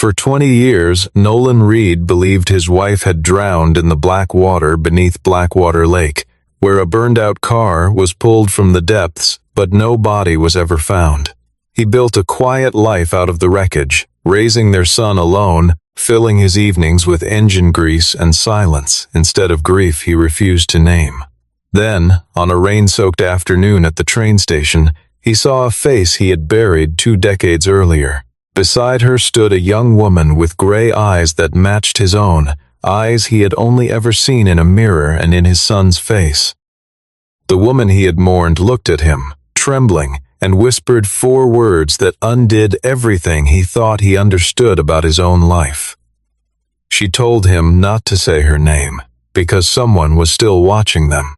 For 20 years, Nolan Reed believed his wife had drowned in the black water beneath Blackwater Lake, where a burned-out car was pulled from the depths, but no body was ever found. He built a quiet life out of the wreckage, raising their son alone, filling his evenings with engine grease and silence instead of grief he refused to name. Then, on a rain-soaked afternoon at the train station, he saw a face he had buried 2 decades earlier. Beside her stood a young woman with gray eyes that matched his own, eyes he had only ever seen in a mirror and in his son's face. The woman he had mourned looked at him, trembling, and whispered 4 words that undid everything he thought he understood about his own life. She told him not to say her name, because someone was still watching them.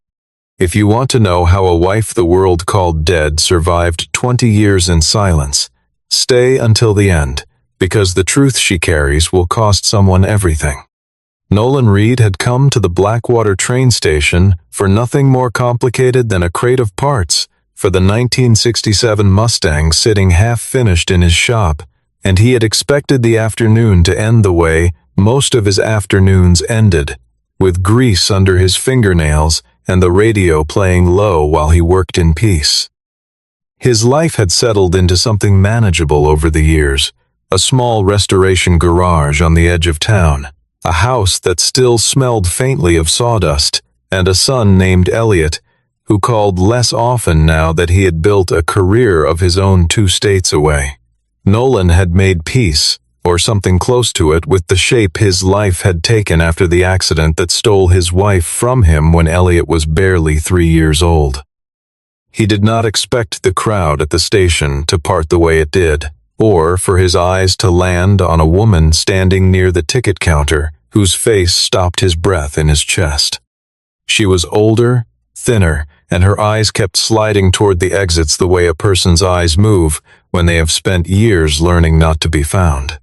If you want to know how a wife the world called dead survived 20 years in silence, stay until the end, because the truth she carries will cost someone everything. Nolan Reed had come to the Blackwater train station for nothing more complicated than a crate of parts for the 1967 Mustang sitting half-finished in his shop, and he had expected the afternoon to end the way most of his afternoons ended, with grease under his fingernails and the radio playing low while he worked in peace. His life had settled into something manageable over the years, a small restoration garage on the edge of town, a house that still smelled faintly of sawdust, and a son named Elliot, who called less often now that he had built a career of his own 2 states away. Nolan had made peace, or something close to it, with the shape his life had taken after the accident that stole his wife from him when Elliot was barely 3 years old. He did not expect the crowd at the station to part the way it did, or for his eyes to land on a woman standing near the ticket counter whose face stopped his breath in his chest. She was older, thinner, and her eyes kept sliding toward the exits the way a person's eyes move when they have spent years learning not to be found.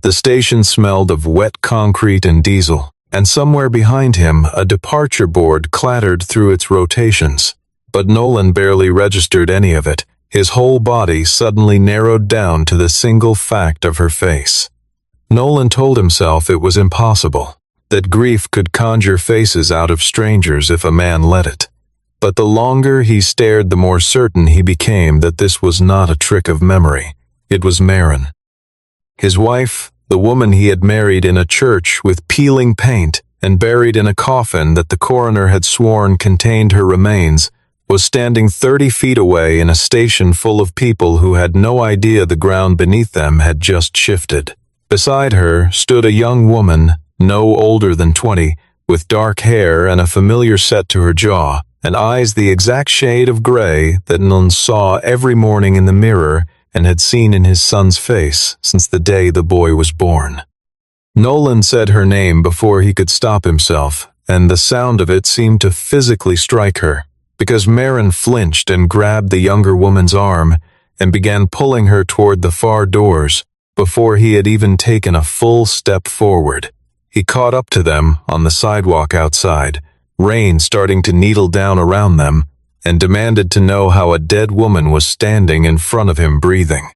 The station smelled of wet concrete and diesel, and somewhere behind him a departure board clattered through its rotations. But Nolan barely registered any of it. His whole body suddenly narrowed down to the single fact of her face. Nolan told himself it was impossible, that grief could conjure faces out of strangers if a man let it. But the longer he stared, the more certain he became that this was not a trick of memory. It was Maren. His wife, the woman he had married in a church with peeling paint and buried in a coffin that the coroner had sworn contained her remains, was standing 30 feet away in a station full of people who had no idea the ground beneath them had just shifted. Beside her stood a young woman, no older than 20, with dark hair and a familiar set to her jaw, and eyes the exact shade of gray that Nolan saw every morning in the mirror and had seen in his son's face since the day the boy was born. Nolan said her name before he could stop himself, and the sound of it seemed to physically strike her, because Maren flinched and grabbed the younger woman's arm and began pulling her toward the far doors before he had even taken a full step forward. He caught up to them on the sidewalk outside, rain starting to needle down around them, and demanded to know how a dead woman was standing in front of him breathing.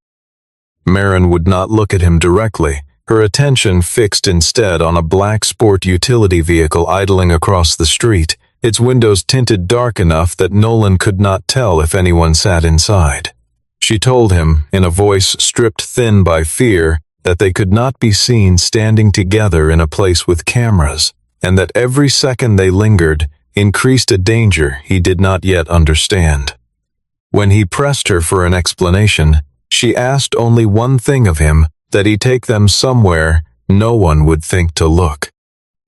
Maren would not look at him directly, her attention fixed instead on a black sport utility vehicle idling across the street, its windows tinted dark enough that Nolan could not tell if anyone sat inside. She told him, in a voice stripped thin by fear, that they could not be seen standing together in a place with cameras, and that every second they lingered increased a danger he did not yet understand. When he pressed her for an explanation, she asked only one thing of him, that he take them somewhere no one would think to look.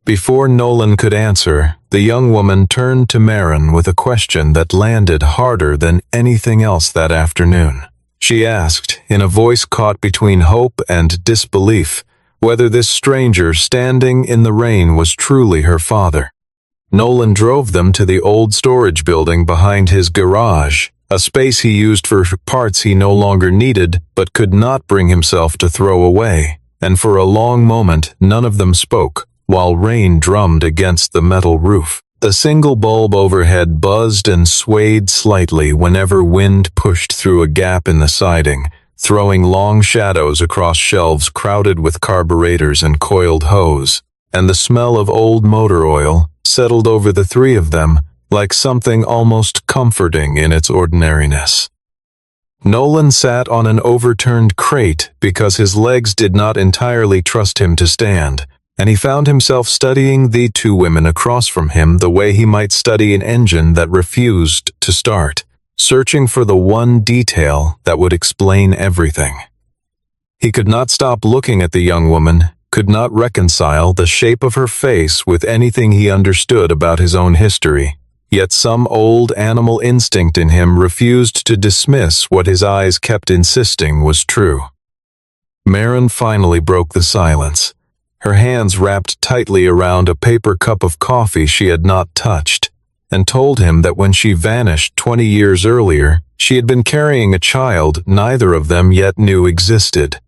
Before Nolan could answer, the young woman turned to Maren with a question that landed harder than anything else that afternoon. She asked, in a voice caught between hope and disbelief, whether this stranger standing in the rain was truly her father. Nolan drove them to the old storage building behind his garage, a space he used for parts he no longer needed but could not bring himself to throw away, and for a long moment none of them spoke, while rain drummed against the metal roof. The single bulb overhead buzzed and swayed slightly whenever wind pushed through a gap in the siding, throwing long shadows across shelves crowded with carburetors and coiled hose, and the smell of old motor oil settled over the three of them like something almost comforting in its ordinariness. Nolan sat on an overturned crate because his legs did not entirely trust him to stand, and he found himself studying the two women across from him the way he might study an engine that refused to start, searching for the one detail that would explain everything. He could not stop looking at the young woman, could not reconcile the shape of her face with anything he understood about his own history, yet some old animal instinct in him refused to dismiss what his eyes kept insisting was true. Maren finally broke the silence, her hands wrapped tightly around a paper cup of coffee she had not touched, and told him that when she vanished 20 years earlier, she had been carrying a child neither of them yet knew existed.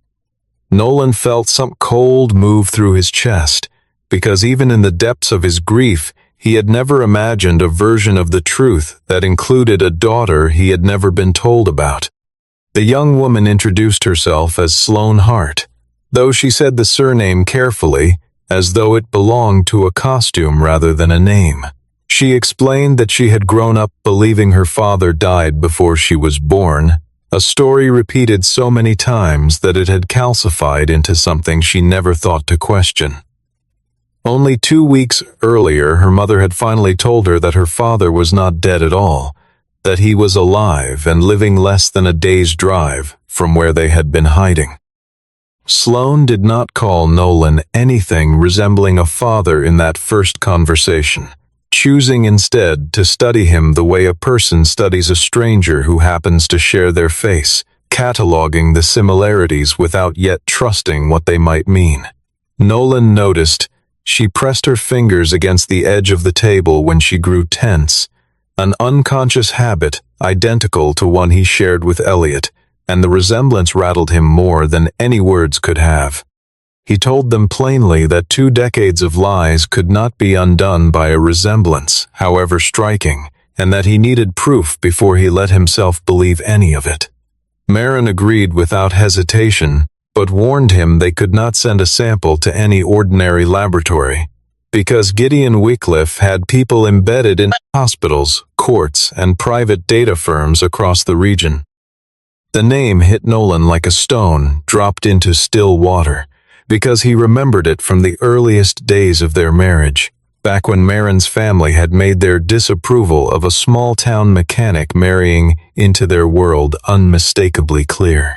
Nolan felt some cold move through his chest, because even in the depths of his grief, he had never imagined a version of the truth that included a daughter he had never been told about. The young woman introduced herself as Sloane Hart, though she said the surname carefully, as though it belonged to a costume rather than a name. She explained that she had grown up believing her father died before she was born, a story repeated so many times that it had calcified into something she never thought to question. Only 2 weeks earlier, her mother had finally told her that her father was not dead at all, that he was alive and living less than a day's drive from where they had been hiding. Sloane did not call Nolan anything resembling a father in that first conversation, choosing instead to study him the way a person studies a stranger who happens to share their face, cataloging the similarities without yet trusting what they might mean. Nolan noticed she pressed her fingers against the edge of the table when she grew tense, an unconscious habit identical to one he shared with Elliot, and the resemblance rattled him more than any words could have. He told them plainly that 2 decades of lies could not be undone by a resemblance, however striking, and that he needed proof before he let himself believe any of it. Maren agreed without hesitation, but warned him they could not send a sample to any ordinary laboratory, because Gideon Wycliffe had people embedded in hospitals, courts, and private data firms across the region. The name hit Nolan like a stone dropped into still water, because he remembered it from the earliest days of their marriage, back when Maren's family had made their disapproval of a small-town mechanic marrying into their world unmistakably clear.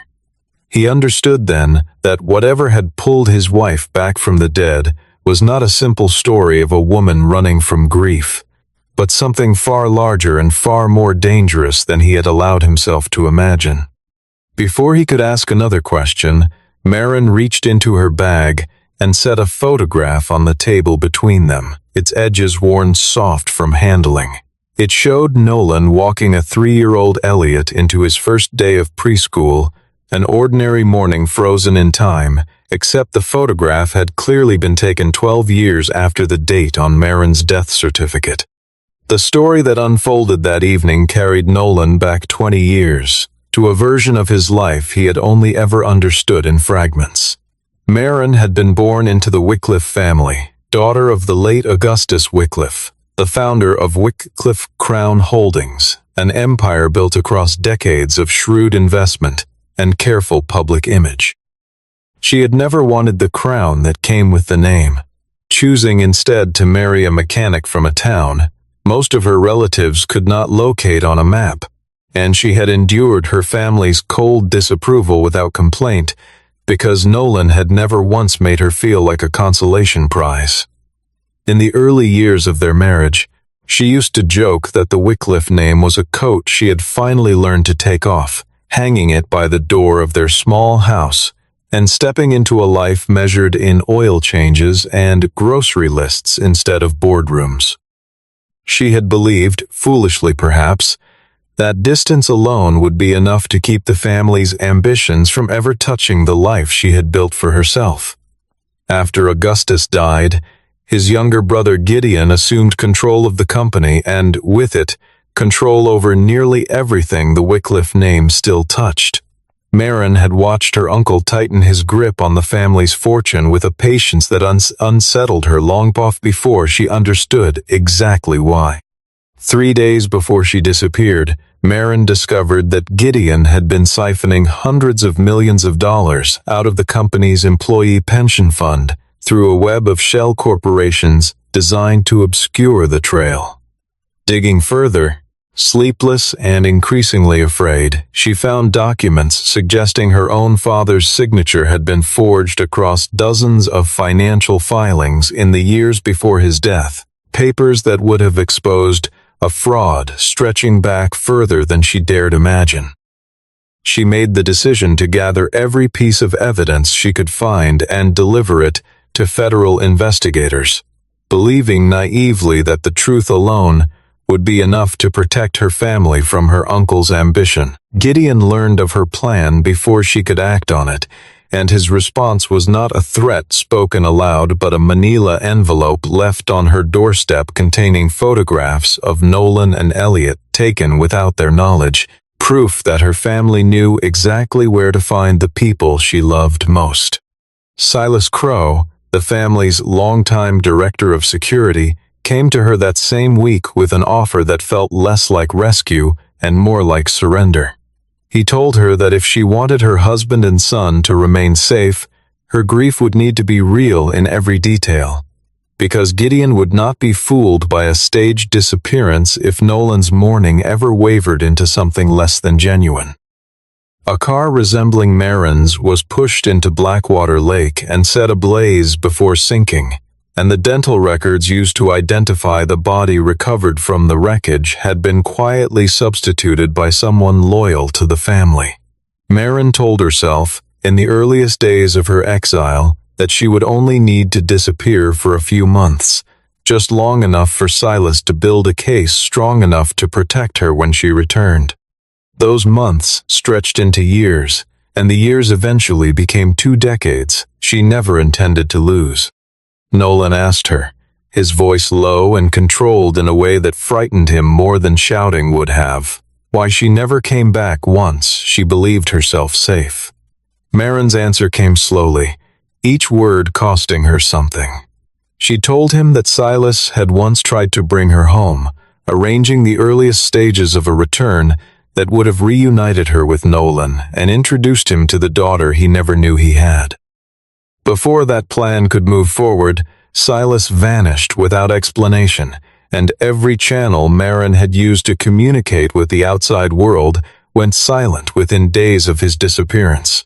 He understood then that whatever had pulled his wife back from the dead was not a simple story of a woman running from grief, but something far larger and far more dangerous than he had allowed himself to imagine. Before he could ask another question, Maren reached into her bag and set a photograph on the table between them, its edges worn soft from handling. It showed Nolan walking a 3-year-old Elliot into his first day of preschool, an ordinary morning frozen in time, except the photograph had clearly been taken 12 years after the date on Maren's death certificate. The story that unfolded that evening carried Nolan back 20 years, to a version of his life he had only ever understood in fragments. Maren had been born into the Wycliffe family, daughter of the late Augustus Wycliffe, the founder of Wycliffe Crown Holdings, an empire built across decades of shrewd investment and careful public image. She had never wanted the crown that came with the name, choosing instead to marry a mechanic from a town most of her relatives could not locate on a map, and she had endured her family's cold disapproval without complaint because Nolan had never once made her feel like a consolation prize. In the early years of their marriage, she used to joke that the Wycliffe name was a coat she had finally learned to take off, hanging it by the door of their small house, and stepping into a life measured in oil changes and grocery lists instead of boardrooms. She had believed, foolishly perhaps, that distance alone would be enough to keep the family's ambitions from ever touching the life she had built for herself. After Augustus died, his younger brother Gideon assumed control of the company and, with it, control over nearly everything the Wycliffe name still touched. Marin had watched her uncle tighten his grip on the family's fortune with a patience that unsettled her long before she understood exactly why. 3 days before she disappeared, Marin discovered that Gideon had been siphoning hundreds of millions of dollars out of the company's employee pension fund through a web of shell corporations designed to obscure the trail. Digging further, sleepless and increasingly afraid, she found documents suggesting her own father's signature had been forged across dozens of financial filings in the years before his death, papers that would have exposed a fraud stretching back further than she dared imagine. She made the decision to gather every piece of evidence she could find and deliver it to federal investigators, believing naively that the truth alone would be enough to protect her family from her uncle's ambition. Gideon learned of her plan before she could act on it, and his response was not a threat spoken aloud but a manila envelope left on her doorstep containing photographs of Nolan and Elliot taken without their knowledge, proof that her family knew exactly where to find the people she loved most. Silas Crow, the family's longtime director of security, came to her that same week with an offer that felt less like rescue and more like surrender. He told her that if she wanted her husband and son to remain safe, her grief would need to be real in every detail, because Gideon would not be fooled by a staged disappearance if Nolan's mourning ever wavered into something less than genuine. A car resembling Marin's was pushed into Blackwater Lake and set ablaze before sinking, and the dental records used to identify the body recovered from the wreckage had been quietly substituted by someone loyal to the family. Marin told herself, in the earliest days of her exile, that she would only need to disappear for a few months, just long enough for Silas to build a case strong enough to protect her when she returned. Those months stretched into years, and the years eventually became 2 decades she never intended to lose. Nolan asked her, his voice low and controlled in a way that frightened him more than shouting would have, why she never came back once she believed herself safe. Marin's answer came slowly, each word costing her something. She told him that Silas had once tried to bring her home, arranging the earliest stages of a return that would have reunited her with Nolan and introduced him to the daughter he never knew he had. Before that plan could move forward, Silas vanished without explanation, and every channel Marin had used to communicate with the outside world went silent within days of his disappearance.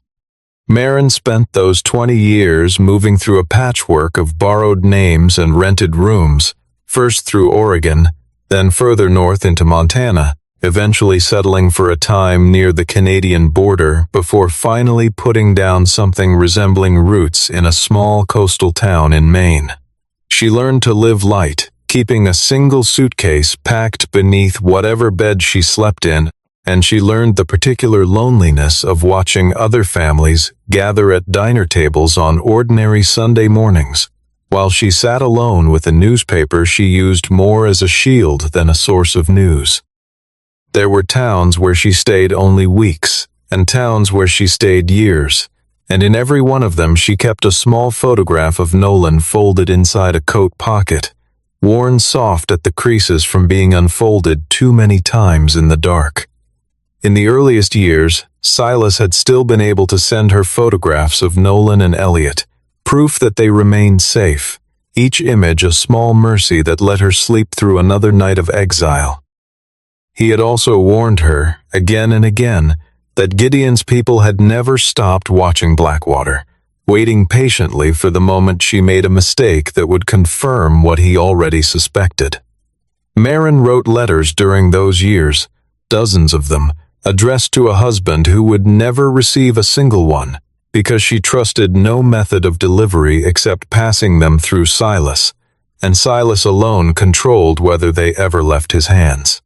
Marin spent those 20 years moving through a patchwork of borrowed names and rented rooms, first through Oregon, then further north into Montana, eventually settling for a time near the Canadian border before finally putting down something resembling roots in a small coastal town in Maine. She learned to live light, keeping a single suitcase packed beneath whatever bed she slept in, and she learned the particular loneliness of watching other families gather at diner tables on ordinary Sunday mornings, while she sat alone with a newspaper she used more as a shield than a source of news. There were towns where she stayed only weeks, and towns where she stayed years, and in every one of them she kept a small photograph of Nolan folded inside a coat pocket, worn soft at the creases from being unfolded too many times in the dark. In the earliest years, Silas had still been able to send her photographs of Nolan and Elliot, proof that they remained safe, each image a small mercy that let her sleep through another night of exile. He had also warned her, again and again, that Gideon's people had never stopped watching Blackwater, waiting patiently for the moment she made a mistake that would confirm what he already suspected. Marin wrote letters during those years, dozens of them, addressed to a husband who would never receive a single one, because she trusted no method of delivery except passing them through Silas, and Silas alone controlled whether they ever left his hands.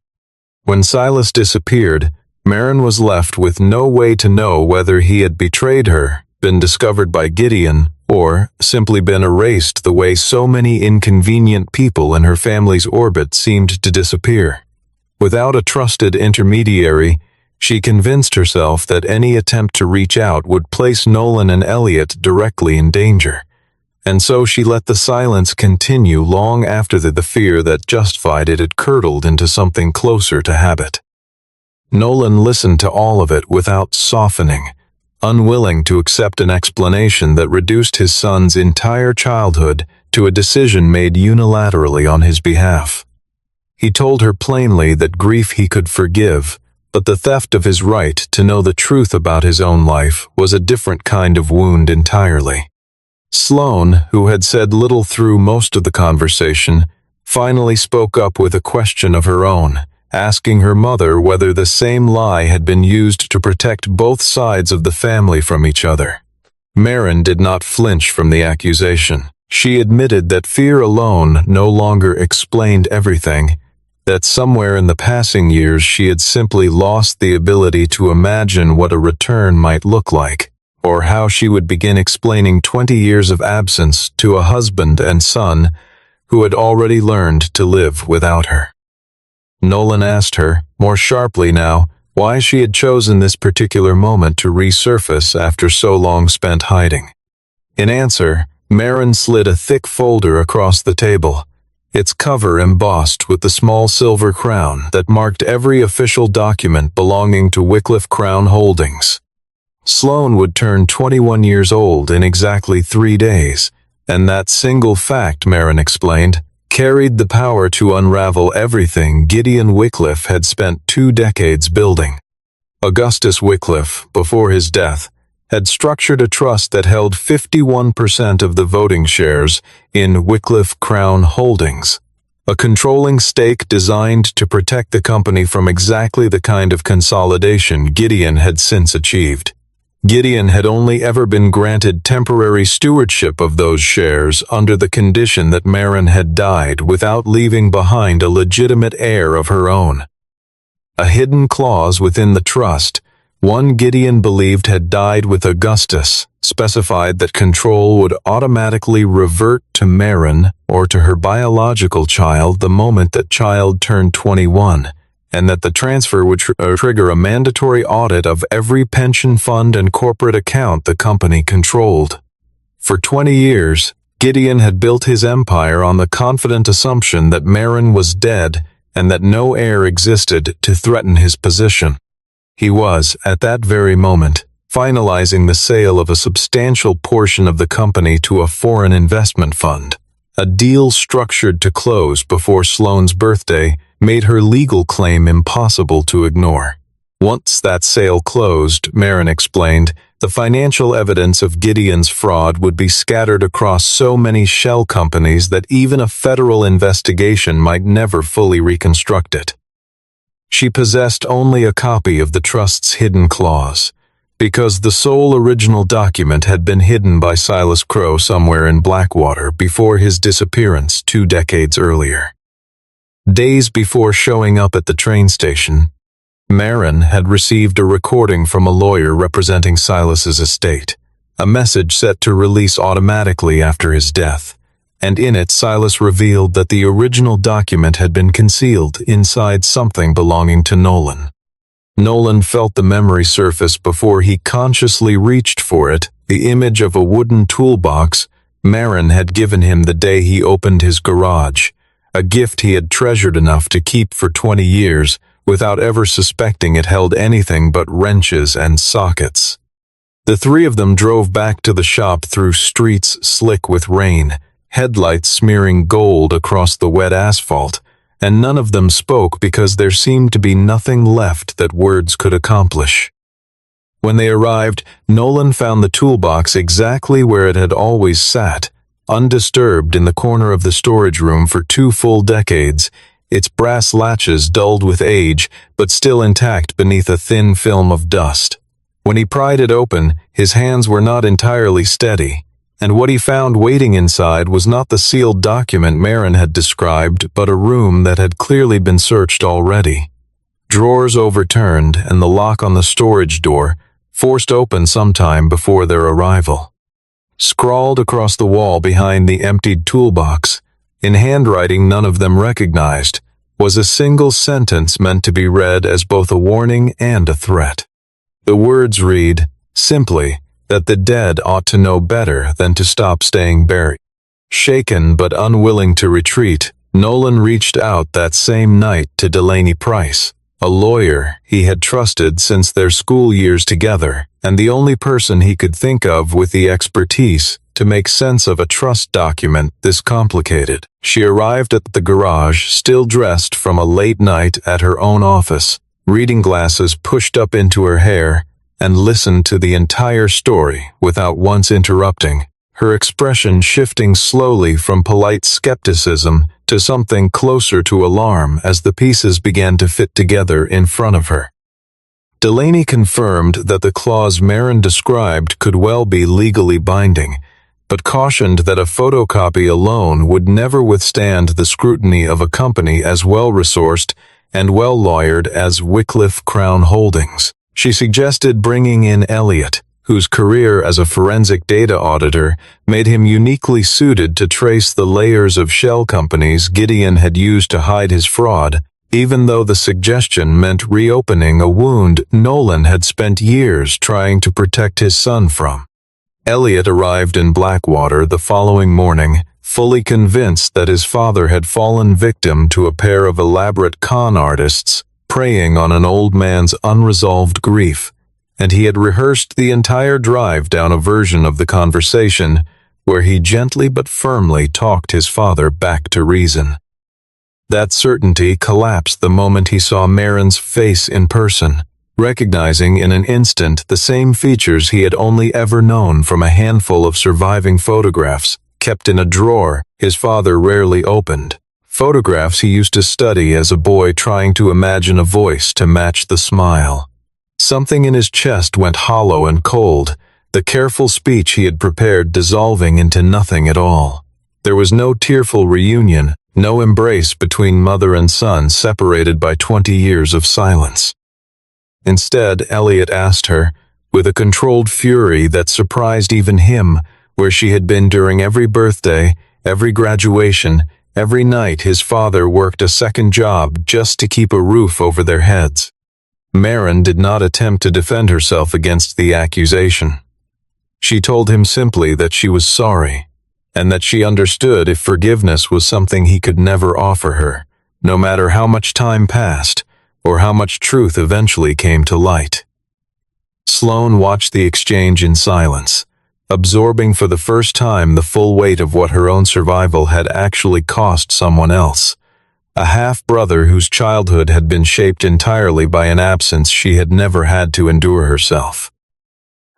When Silas disappeared, Marin was left with no way to know whether he had betrayed her, been discovered by Gideon, or simply been erased the way so many inconvenient people in her family's orbit seemed to disappear. Without a trusted intermediary, She convinced herself that any attempt to reach out would place Nolan and Elliot directly in danger. And so she let the silence continue long after the fear that justified it had curdled into something closer to habit. Nolan listened to all of it without softening, unwilling to accept an explanation that reduced his son's entire childhood to a decision made unilaterally on his behalf. He told her plainly that grief he could forgive, but the theft of his right to know the truth about his own life was a different kind of wound entirely. Sloane, who had said little through most of the conversation, finally spoke up with a question of her own, asking her mother whether the same lie had been used to protect both sides of the family from each other. Marin did not flinch from the accusation. She admitted that fear alone no longer explained everything, that somewhere in the passing years she had simply lost the ability to imagine what a return might look like, or how she would begin explaining 20 years of absence to a husband and son who had already learned to live without her. Nolan asked her, more sharply now, why she had chosen this particular moment to resurface after so long spent hiding. In answer, Marin slid a thick folder across the table, its cover embossed with the small silver crown that marked every official document belonging to Wycliffe Crown Holdings. Sloane would turn 21 years old in exactly 3 days, and that single fact, Marin explained, carried the power to unravel everything Gideon Wycliffe had spent 2 decades building. Augustus Wycliffe, before his death, had structured a trust that held 51% of the voting shares in Wycliffe Crown Holdings, a controlling stake designed to protect the company from exactly the kind of consolidation Gideon had since achieved. Gideon had only ever been granted temporary stewardship of those shares under the condition that Marin had died without leaving behind a legitimate heir of her own. A hidden clause within the trust, one Gideon believed had died with Augustus, specified that control would automatically revert to Marin or to her biological child the moment that child turned 21, and that the transfer would trigger a mandatory audit of every pension fund and corporate account the company controlled. For 20 years, Gideon had built his empire on the confident assumption that Marin was dead and that no heir existed to threaten his position. He was, at that very moment, finalizing the sale of a substantial portion of the company to a foreign investment fund. A deal structured to close before Sloane's birthday made her legal claim impossible to ignore. Once that sale closed, Marin explained, the financial evidence of Gideon's fraud would be scattered across so many shell companies that even a federal investigation might never fully reconstruct it. She possessed only a copy of the trust's hidden clause, because the sole original document had been hidden by Silas Crow somewhere in Blackwater before his disappearance 2 decades earlier. Days before showing up at the train station, Marin had received a recording from a lawyer representing Silas's estate, a message set to release automatically after his death, and in it Silas revealed that the original document had been concealed inside something belonging to Nolan. Nolan felt the memory surface before he consciously reached for it, the image of a wooden toolbox Marin had given him the day he opened his garage, a gift he had treasured enough to keep for 20 years without ever suspecting it held anything but wrenches and sockets. The 3 of them drove back to the shop through streets slick with rain, headlights smearing gold across the wet asphalt, and none of them spoke because there seemed to be nothing left that words could accomplish. When they arrived, Nolan found the toolbox exactly where it had always sat, undisturbed in the corner of the storage room for 2 full decades, its brass latches dulled with age but still intact beneath a thin film of dust. When he pried it open, his hands were not entirely steady, and what he found waiting inside was not the sealed document Marin had described, but a room that had clearly been searched already. Drawers overturned and the lock on the storage door forced open sometime before their arrival. Scrawled across the wall behind the emptied toolbox, in handwriting none of them recognized, was a single sentence meant to be read as both a warning and a threat. The words read, simply, that the dead ought to know better than to stop staying buried. Shaken but unwilling to retreat, Nolan reached out that same night to Delaney Price, a lawyer he had trusted since their school years together, and the only person he could think of with the expertise to make sense of a trust document this complicated. She arrived at the garage, still dressed from a late night at her own office, reading glasses pushed up into her hair, and listened to the entire story without once interrupting, her expression shifting slowly from polite skepticism to something closer to alarm as the pieces began to fit together in front of her. Delaney confirmed that the clause Marin described could well be legally binding, but cautioned that a photocopy alone would never withstand the scrutiny of a company as well-resourced and well-lawyered as Wycliffe Crown Holdings. She suggested bringing in Elliot, whose career as a forensic data auditor made him uniquely suited to trace the layers of shell companies Gideon had used to hide his fraud, even though the suggestion meant reopening a wound Nolan had spent years trying to protect his son from. Elliot arrived in Blackwater the following morning, fully convinced that his father had fallen victim to a pair of elaborate con artists preying on an old man's unresolved grief, and he had rehearsed the entire drive down a version of the conversation where he gently but firmly talked his father back to reason. That certainty collapsed the moment he saw Marin's face in person, recognizing in an instant the same features he had only ever known from a handful of surviving photographs kept in a drawer his father rarely opened. Photographs he used to study as a boy, trying to imagine a voice to match the smile. Something in his chest went hollow and cold, the careful speech he had prepared dissolving into nothing at all. There was no tearful reunion, no embrace between mother and son separated by 20 years of silence. Instead, Elliot asked her, with a controlled fury that surprised even him, where she had been during every birthday, every graduation, every night his father worked a second job just to keep a roof over their heads. Marin did not attempt to defend herself against the accusation. She told him simply that she was sorry, and that she understood if forgiveness was something he could never offer her, no matter how much time passed, or how much truth eventually came to light. Sloane watched the exchange in silence, absorbing for the first time the full weight of what her own survival had actually cost someone else, a half-brother whose childhood had been shaped entirely by an absence she had never had to endure herself.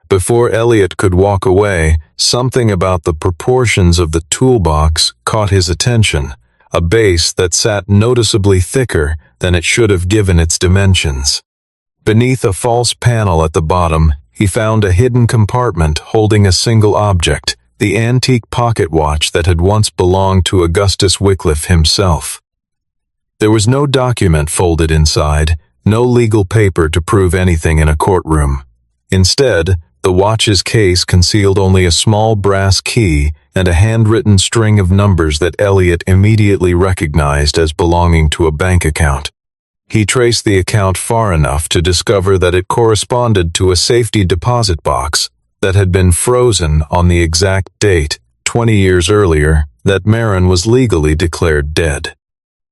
Before Elliot could walk away, something about the proportions of the toolbox caught his attention, a base that sat noticeably thicker than it should have given its dimensions. Beneath a false panel at the bottom, he found a hidden compartment holding a single object, the antique pocket watch that had once belonged to Augustus Wycliffe himself. There was no document folded inside, no legal paper to prove anything in a courtroom. Instead, the watch's case concealed only a small brass key and a handwritten string of numbers that Elliot immediately recognized as belonging to a bank account. He traced the account far enough to discover that it corresponded to a safety deposit box that had been frozen on the exact date, 20 years earlier, that Marin was legally declared dead.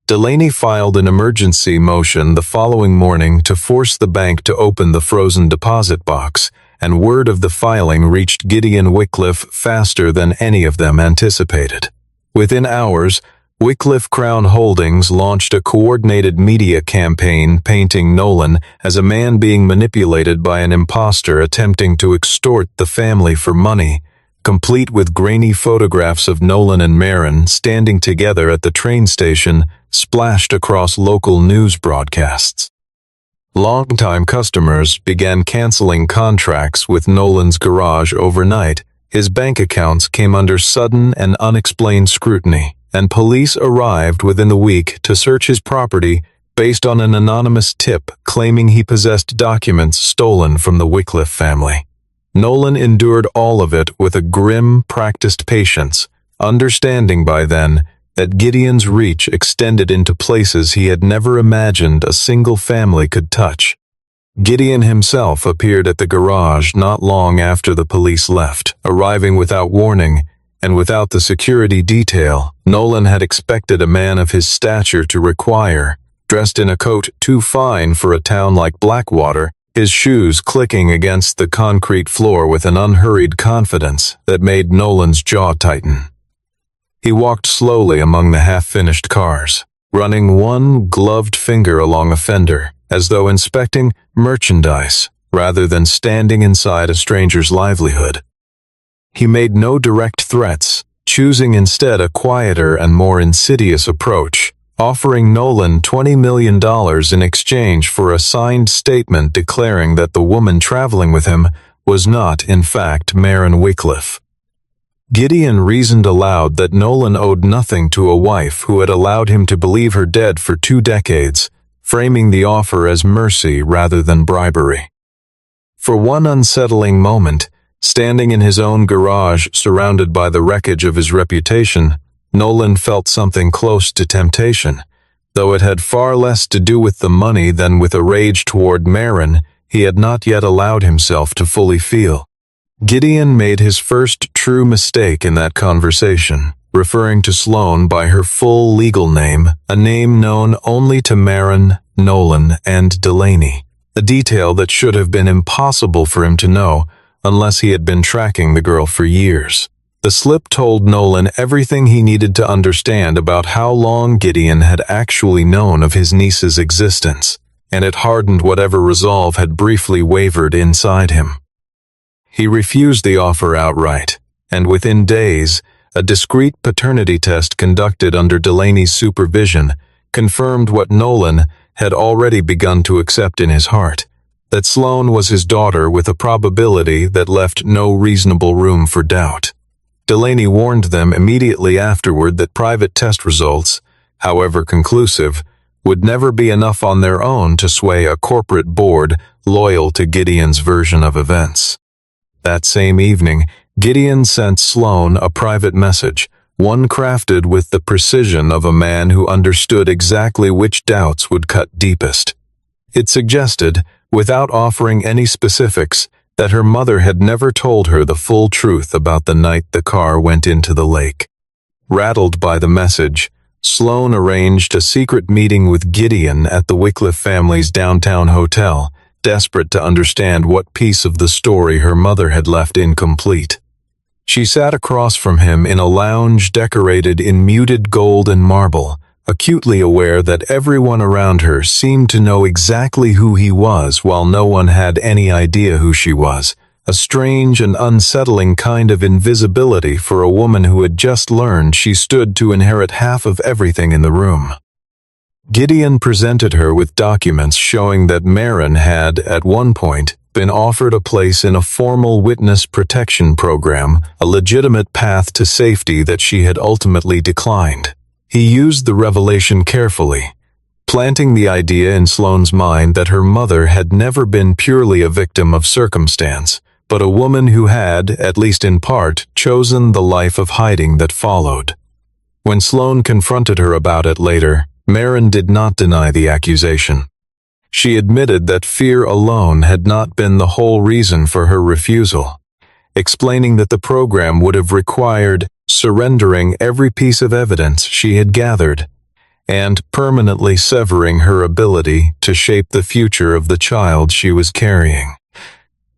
Delaney filed an emergency motion the following morning to force the bank to open the frozen deposit box, and word of the filing reached Gideon Wycliffe faster than any of them anticipated. Within hours, Wycliffe Crown Holdings launched a coordinated media campaign painting Nolan as a man being manipulated by an imposter attempting to extort the family for money, complete with grainy photographs of Nolan and Marin standing together at the train station splashed across local news broadcasts. Longtime customers began canceling contracts with Nolan's garage overnight. His bank accounts came under sudden and unexplained scrutiny, and police arrived within the week to search his property based on an anonymous tip claiming he possessed documents stolen from the Wycliffe family. Nolan endured all of it with a grim, practiced patience, understanding by then that Gideon's reach extended into places he had never imagined a single family could touch. Gideon himself appeared at the garage not long after the police left, arriving without warning and without the security detail Nolan had expected a man of his stature to require. Dressed in a coat too fine for a town like Blackwater, his shoes clicking against the concrete floor with an unhurried confidence that made Nolan's jaw tighten. He walked slowly among the half-finished cars, running one gloved finger along a fender, as though inspecting merchandise rather than standing inside a stranger's livelihood. He made no direct threats, choosing instead a quieter and more insidious approach, offering Nolan $20 million in exchange for a signed statement declaring that the woman traveling with him was not, in fact, Maren Wycliffe. Gideon reasoned aloud that Nolan owed nothing to a wife who had allowed him to believe her dead for 2 decades, framing the offer as mercy rather than bribery. For one unsettling moment, standing in his own garage surrounded by the wreckage of his reputation, Nolan felt something close to temptation, though it had far less to do with the money than with a rage toward Maren he had not yet allowed himself to fully feel. Gideon made his first true mistake in that conversation, referring to Sloane by her full legal name, a name known only to Maren, Nolan, and Delaney, a detail that should have been impossible for him to know unless he had been tracking the girl for years. The slip told Nolan everything he needed to understand about how long Gideon had actually known of his niece's existence, and it hardened whatever resolve had briefly wavered inside him. He refused the offer outright, and within days, a discreet paternity test conducted under Delaney's supervision confirmed what Nolan had already begun to accept in his heart, that Sloane was his daughter with a probability that left no reasonable room for doubt. Delaney warned them immediately afterward that private test results, however conclusive, would never be enough on their own to sway a corporate board loyal to Gideon's version of events. That same evening, Gideon sent Sloane a private message, one crafted with the precision of a man who understood exactly which doubts would cut deepest. It suggested, without offering any specifics, that her mother had never told her the full truth about the night the car went into the lake. Rattled by the message, Sloane arranged a secret meeting with Gideon at the Wycliffe family's downtown hotel, desperate to understand what piece of the story her mother had left incomplete. She sat across from him in a lounge decorated in muted gold and marble, acutely aware that everyone around her seemed to know exactly who he was while no one had any idea who she was, a strange and unsettling kind of invisibility for a woman who had just learned she stood to inherit half of everything in the room. Gideon presented her with documents showing that Maren had, at one point, been offered a place in a formal witness protection program, a legitimate path to safety that she had ultimately declined. He used the revelation carefully, planting the idea in Sloane's mind that her mother had never been purely a victim of circumstance, but a woman who had, at least in part, chosen the life of hiding that followed. When Sloane confronted her about it later, Maren did not deny the accusation. She admitted that fear alone had not been the whole reason for her refusal, explaining that the program would have required surrendering every piece of evidence she had gathered, and permanently severing her ability to shape the future of the child she was carrying.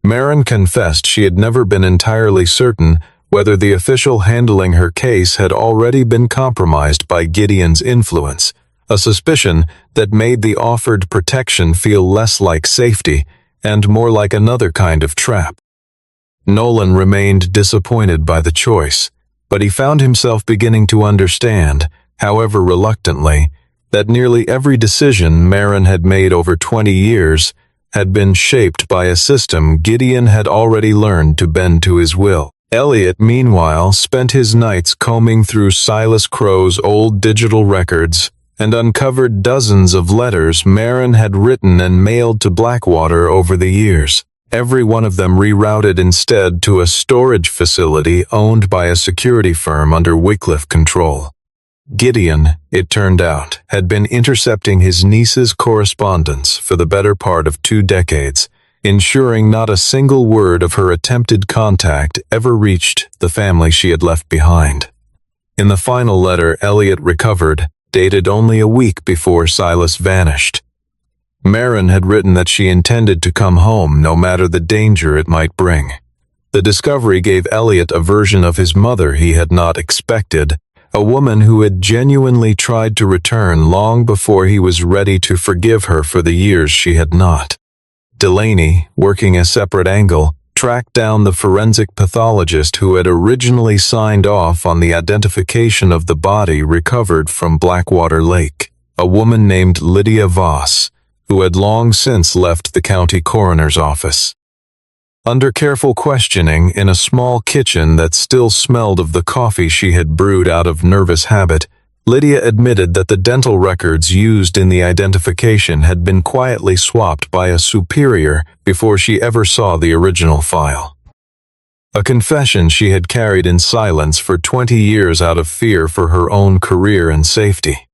Maren confessed she had never been entirely certain whether the official handling her case had already been compromised by Gideon's influence, a suspicion that made the offered protection feel less like safety and more like another kind of trap. Nolan remained disappointed by the choice, but he found himself beginning to understand, however reluctantly, that nearly every decision Maren had made over 20 years had been shaped by a system Gideon had already learned to bend to his will. Elliot, meanwhile, spent his nights combing through Silas Crow's old digital records and uncovered dozens of letters Maren had written and mailed to Blackwater over the years, every one of them rerouted instead to a storage facility owned by a security firm under Wycliffe control. Gideon, it turned out, had been intercepting his niece's correspondence for the better part of 2 decades, ensuring not a single word of her attempted contact ever reached the family she had left behind. In the final letter Elliot recovered, dated only a week before Silas vanished, Maren had written that she intended to come home no matter the danger it might bring. The discovery gave Elliot a version of his mother he had not expected, a woman who had genuinely tried to return long before he was ready to forgive her for the years she had not. Delaney, working a separate angle, tracked down the forensic pathologist who had originally signed off on the identification of the body recovered from Blackwater Lake, a woman named Lydia Voss, who had long since left the county coroner's office. Under careful questioning in a small kitchen that still smelled of the coffee she had brewed out of nervous habit, Lydia admitted that the dental records used in the identification had been quietly swapped by a superior before she ever saw the original file. A confession she had carried in silence for 20 years out of fear for her own career and safety.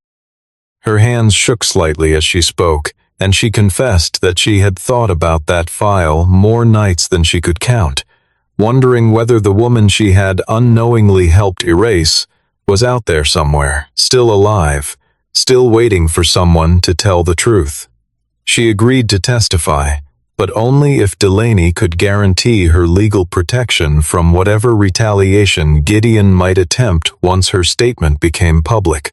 Her hands shook slightly as she spoke, and she confessed that she had thought about that file more nights than she could count, wondering whether the woman she had unknowingly helped erase was out there somewhere, still alive, still waiting for someone to tell the truth. She agreed to testify, but only if Delaney could guarantee her legal protection from whatever retaliation Gideon might attempt once her statement became public.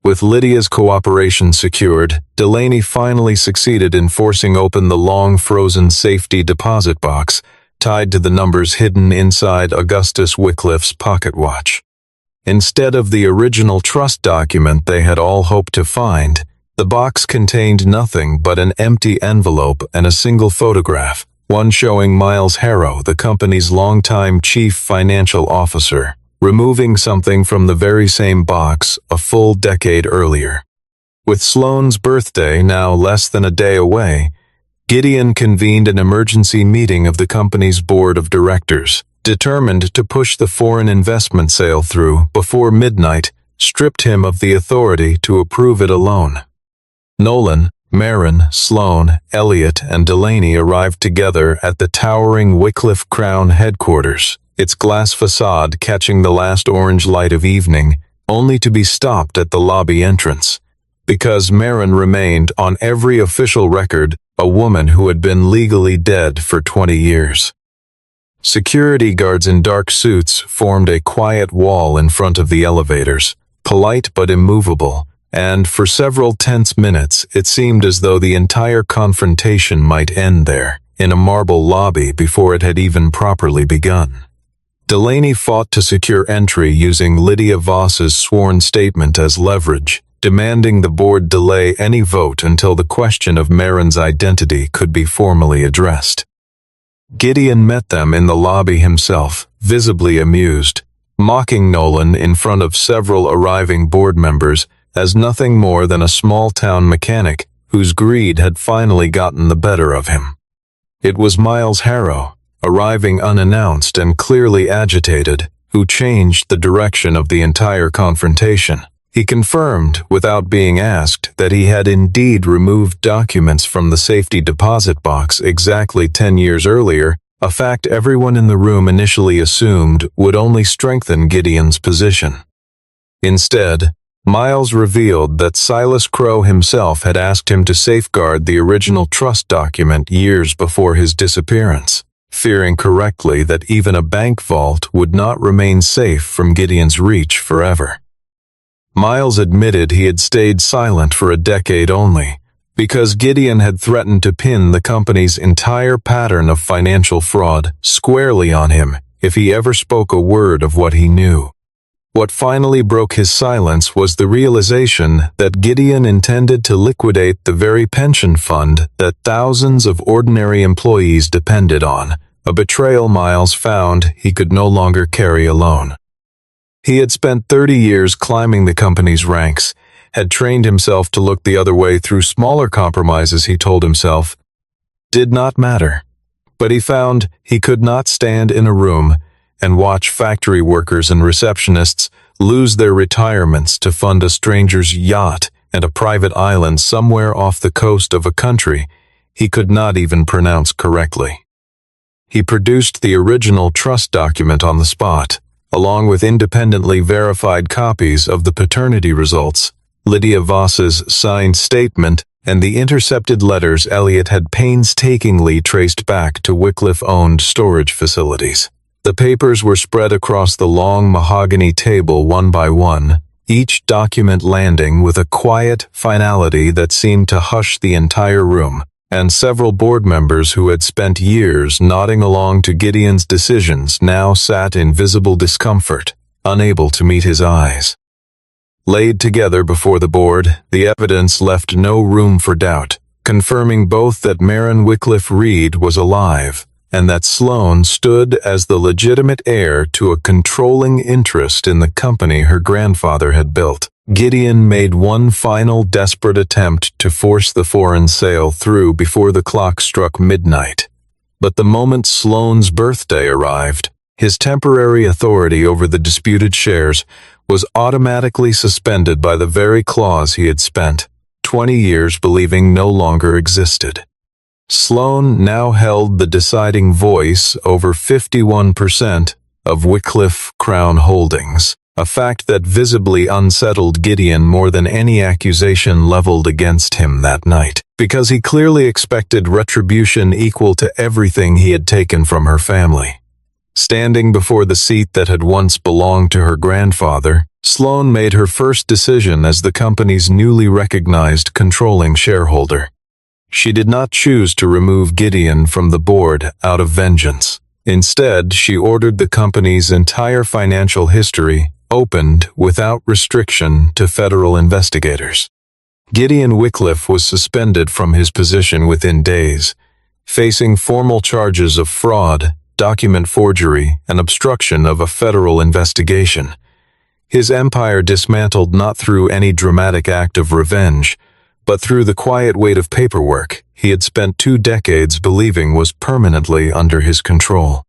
With Lydia's cooperation secured, Delaney finally succeeded in forcing open the long-frozen safety deposit box tied to the numbers hidden inside Augustus Wycliffe's pocket watch. Instead of the original trust document they had all hoped to find, the box contained nothing but an empty envelope and a single photograph, one showing Miles Harrow, the company's longtime chief financial officer, removing something from the very same box a full decade earlier. With Sloane's birthday now less than a day away, Gideon convened an emergency meeting of the company's board of directors, determined to push the foreign investment sale through before midnight, stripped him of the authority to approve it alone. Nolan, Maren, Sloane, Elliot, and Delaney arrived together at the towering Wycliffe Crown headquarters, its glass facade catching the last orange light of evening, only to be stopped at the lobby entrance, because Maren remained on every official record a woman who had been legally dead for 20 years. Security guards in dark suits formed a quiet wall in front of the elevators, polite but immovable, and for several tense minutes it seemed as though the entire confrontation might end there, in a marble lobby before it had even properly begun. Delaney fought to secure entry using Lydia Voss's sworn statement as leverage, demanding the board delay any vote until the question of Maren's identity could be formally addressed. Gideon met them in the lobby himself, visibly amused, mocking Nolan in front of several arriving board members as nothing more than a small-town mechanic whose greed had finally gotten the better of him. It was Miles Harrow, arriving unannounced and clearly agitated, who changed the direction of the entire confrontation. He confirmed, without being asked, that he had indeed removed documents from the safety deposit box exactly 10 years earlier, a fact everyone in the room initially assumed would only strengthen Gideon's position. Instead, Miles revealed that Silas Crow himself had asked him to safeguard the original trust document years before his disappearance, fearing correctly that even a bank vault would not remain safe from Gideon's reach forever. Miles admitted he had stayed silent for a decade only, because Gideon had threatened to pin the company's entire pattern of financial fraud squarely on him if he ever spoke a word of what he knew. What finally broke his silence was the realization that Gideon intended to liquidate the very pension fund that thousands of ordinary employees depended on, a betrayal Miles found he could no longer carry alone. He had spent 30 years climbing the company's ranks, had trained himself to look the other way through smaller compromises he told himself did not matter. But he found he could not stand in a room and watch factory workers and receptionists lose their retirements to fund a stranger's yacht and a private island somewhere off the coast of a country he could not even pronounce correctly. He produced the original trust document on the spot, along with independently verified copies of the paternity results, Lydia Voss's signed statement, and the intercepted letters Elliot had painstakingly traced back to Wycliffe-owned storage facilities. The papers were spread across the long mahogany table one by one, each document landing with a quiet finality that seemed to hush the entire room, and several board members who had spent years nodding along to Gideon's decisions now sat in visible discomfort, unable to meet his eyes. Laid together before the board, the evidence left no room for doubt, confirming both that Maren Wycliffe Reed was alive and that Sloane stood as the legitimate heir to a controlling interest in the company her grandfather had built. Gideon made one final desperate attempt to force the foreign sale through before the clock struck midnight. But the moment Sloane's birthday arrived, his temporary authority over the disputed shares was automatically suspended by the very clause he had spent 20 years believing no longer existed. Sloane now held the deciding voice over 51% of Wycliffe Crown Holdings, a fact that visibly unsettled Gideon more than any accusation leveled against him that night, because he clearly expected retribution equal to everything he had taken from her family. Standing before the seat that had once belonged to her grandfather, Sloane made her first decision as the company's newly recognized controlling shareholder. She did not choose to remove Gideon from the board out of vengeance. Instead, she ordered the company's entire financial history opened without restriction to federal investigators. Gideon Wycliffe was suspended from his position within days, facing formal charges of fraud, document forgery, and obstruction of a federal investigation. His empire dismantled not through any dramatic act of revenge, but through the quiet weight of paperwork he had spent 2 decades believing was permanently under his control.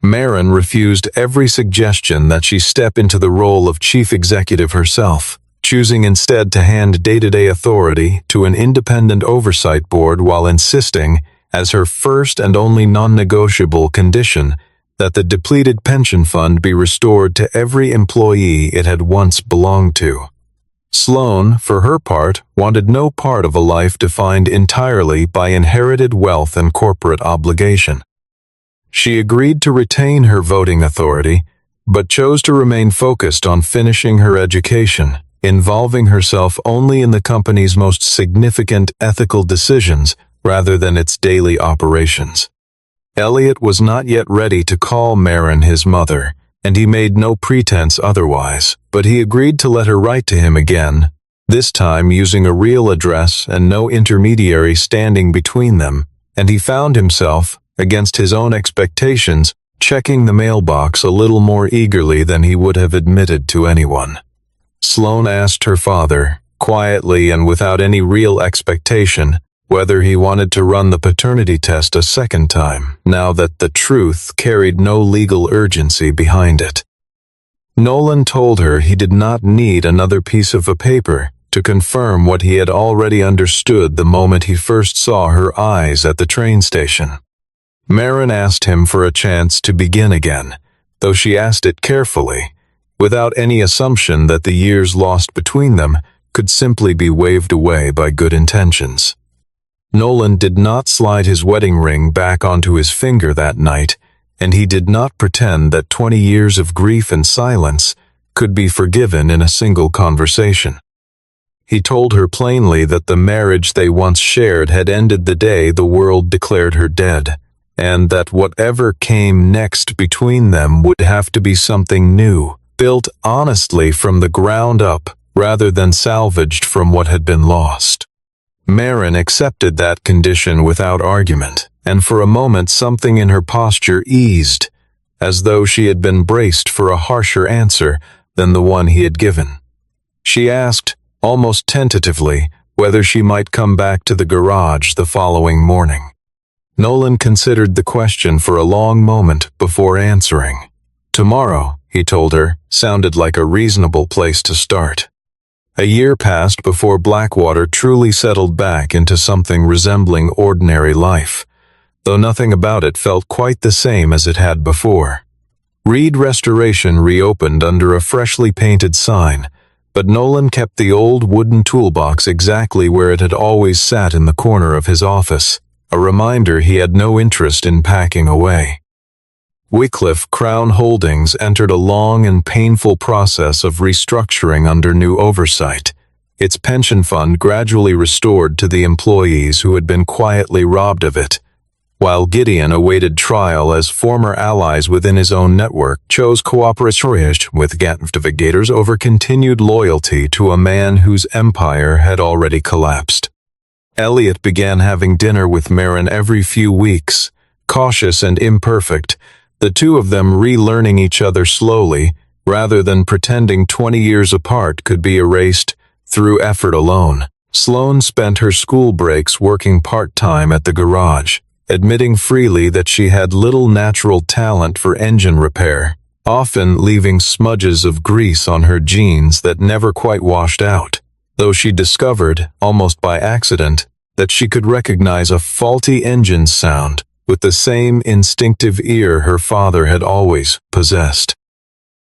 Maren refused every suggestion that she step into the role of chief executive herself, choosing instead to hand day-to-day authority to an independent oversight board while insisting, as her first and only non-negotiable condition, that the depleted pension fund be restored to every employee it had once belonged to. Sloane, for her part, wanted no part of a life defined entirely by inherited wealth and corporate obligation. She agreed to retain her voting authority, but chose to remain focused on finishing her education, involving herself only in the company's most significant ethical decisions rather than its daily operations. Elliot was not yet ready to call Maren his mother, and he made no pretense otherwise, but he agreed to let her write to him again, this time using a real address and no intermediary standing between them, and he found himself, against his own expectations, checking the mailbox a little more eagerly than he would have admitted to anyone. Sloane asked her father, quietly and without any real expectation, whether he wanted to run the paternity test a second time, now that the truth carried no legal urgency behind it. Nolan told her he did not need another piece of a paper to confirm what he had already understood the moment he first saw her eyes at the train station. Maren asked him for a chance to begin again, though she asked it carefully, without any assumption that the years lost between them could simply be waved away by good intentions. Nolan did not slide his wedding ring back onto his finger that night, and he did not pretend that 20 years of grief and silence could be forgiven in a single conversation. He told her plainly that the marriage they once shared had ended the day the world declared her dead, and that whatever came next between them would have to be something new, built honestly from the ground up rather than salvaged from what had been lost. Maren accepted that condition without argument, and for a moment something in her posture eased, as though she had been braced for a harsher answer than the one he had given. She asked, almost tentatively, whether she might come back to the garage the following morning. Nolan considered the question for a long moment before answering. Tomorrow, he told her, sounded like a reasonable place to start. A year passed before Blackwater truly settled back into something resembling ordinary life, though nothing about it felt quite the same as it had before. Reed Restoration reopened under a freshly painted sign, but Nolan kept the old wooden toolbox exactly where it had always sat in the corner of his office, a reminder he had no interest in packing away. Wycliffe Crown Holdings entered a long and painful process of restructuring under new oversight, its pension fund gradually restored to the employees who had been quietly robbed of it, while Gideon awaited trial as former allies within his own network chose cooperation with investigators over continued loyalty to a man whose empire had already collapsed. Elliot began having dinner with Marin every few weeks, cautious and imperfect, the two of them relearning each other slowly, rather than pretending 20 years apart could be erased through effort alone. Sloane spent her school breaks working part-time at the garage, admitting freely that she had little natural talent for engine repair, often leaving smudges of grease on her jeans that never quite washed out, though she discovered, almost by accident, that she could recognize a faulty engine sound with the same instinctive ear her father had always possessed.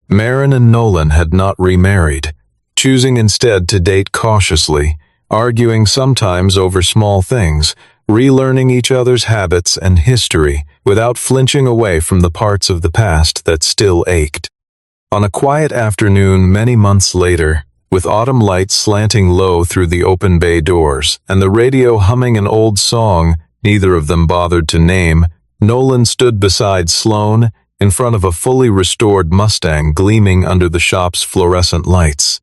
Marin and Nolan had not remarried, choosing instead to date cautiously, arguing sometimes over small things, relearning each other's habits and history without flinching away from the parts of the past that still ached. On a quiet afternoon many months later, with autumn light slanting low through the open bay doors and the radio humming an old song neither of them bothered to name, Nolan stood beside Sloane in front of a fully restored Mustang gleaming under the shop's fluorescent lights.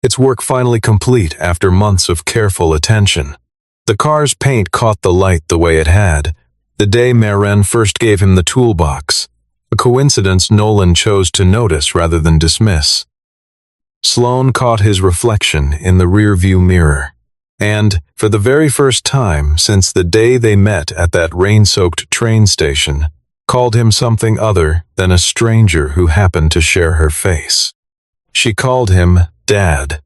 Its work finally complete after months of careful attention. The car's paint caught the light the way it had, the day Marin first gave him the toolbox, a coincidence Nolan chose to notice rather than dismiss. Sloane caught his reflection in the rearview mirror, and, for the very first time since the day they met at that rain-soaked train station, called him something other than a stranger who happened to share her face. She called him Dad.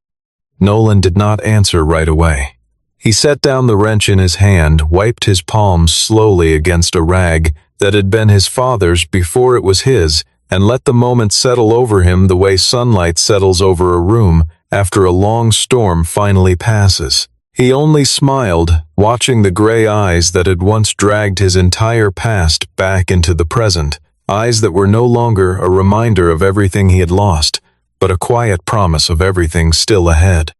Nolan did not answer right away. He set down the wrench in his hand, wiped his palms slowly against a rag that had been his father's before it was his, and let the moment settle over him the way sunlight settles over a room after a long storm finally passes. He only smiled, watching the gray eyes that had once dragged his entire past back into the present, eyes that were no longer a reminder of everything he had lost, but a quiet promise of everything still ahead.